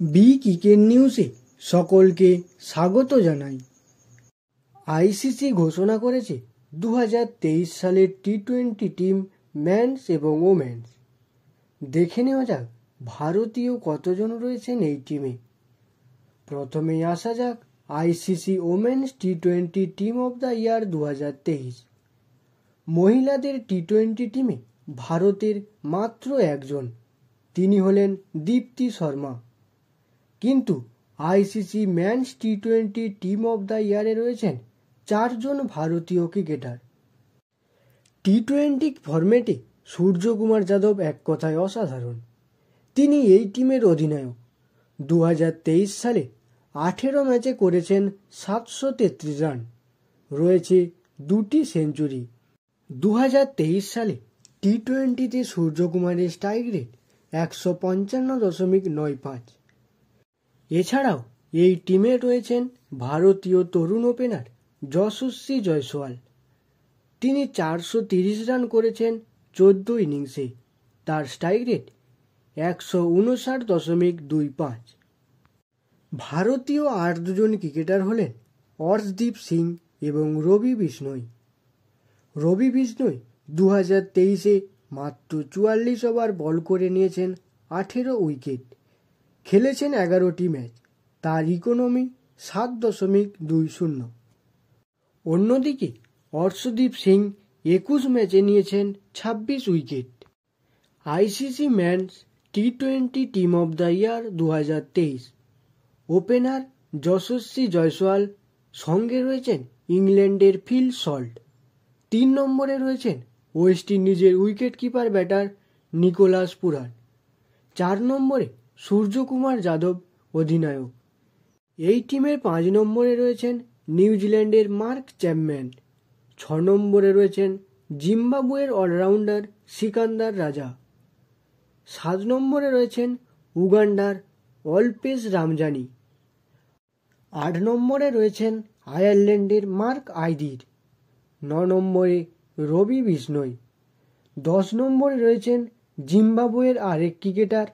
B cricket নিউজে সকলকে স্বাগত জানাই। আইসিসি ঘোষণা করেছে 2023 সালের টি-20 টিম মেন্স এবং ওমেন্স। দেখে নেওয়া যাক ভারতীয় কতজন রয়েছেন এই টিমে। প্রথমেই আসা যাক আইসিসি ওমেন্স টি-20 টিম অব দ্য ইয়ার 2023। মহিলাদের টি-20 টিমে ভারতের মাত্র একজন, তিনি হলেন দীপ্তি শর্মা। কিন্তু আইসিসি মেন্স টি-20 টিম অব দ্য ইয়ারে রয়েছেন 4 জন ভারতীয় ক্রিকেটার। টি-20 ফরম্যাটে সূর্যকুমার যাদব এক কথায় অসাধারণ। তিনি এই টিমের অধিনায়ক। 2023 সালে 18 ম্যাচে করেছেন 733 রান, রয়েছে 2টি সেঞ্চুরি। 2023 সালে টি-20তে সূর্যকুমারের স্ট্রাইক রেট 155.95। এছাড়াও এই টিমে রয়েছেন ভারতীয় তরুণ ওপেনার যশস্বী জয়সওয়াল। তিনি 430 রান করেছেন 14 ইনিংসে। তার স্ট্রাইক রেট 159.25। ভারতীয় আর দুজন ক্রিকেটার হলেন অর্শদীপ সিং এবং রবি বিষ্ণই। রবি বিষ্ণই 2023-এ মাত্র 44 ওভার বল করে নিয়েছেন 18 উইকেট, খেলেছেন 11টি ম্যাচ। তার ইকোনমি 7.20। অন্যদিকে অর্শদীপ সিং 21 ম্যাচে নিয়েছেন 26 উইকেট। আইসিসি মেন্স টি-20 team of the year 2023 opener Yashasvi Jaiswal, সঙ্গে রয়েছেন ইংল্যান্ডের ফিল সল্ট। 3 নম্বরে রয়েছেন ওয়েস্ট ইন্ডিজের wicket keeper batter Nicholas Pooran. 4 নম্বরে সূর্যকুমার যাদব অধিনায়ক। এই টিমের 5 নম্বরে রয়েছেন নিউজিল্যান্ডের মার্ক চ্যাপম্যান। 6 নম্বরে রয়েছেন জিম্বাবুয়ের অলরাউন্ডার সিকান্দার রাজা। 7 নম্বরে রয়েছেন উগান্ডার অলপেস রামজানি। 8 নম্বরে রয়েছেন আয়ারল্যান্ডের মার্ক আইদির। 9 নম্বরে রবি বিষ্ণই। 10 নম্বরে রয়েছেন জিম্বাবুয়ের আরেক ক্রিকেটার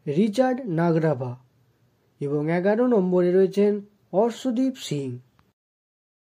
রিচার্ড নাগরাভা এবং 11 নম্বরে রয়েছেন অর্শদীপ সিং।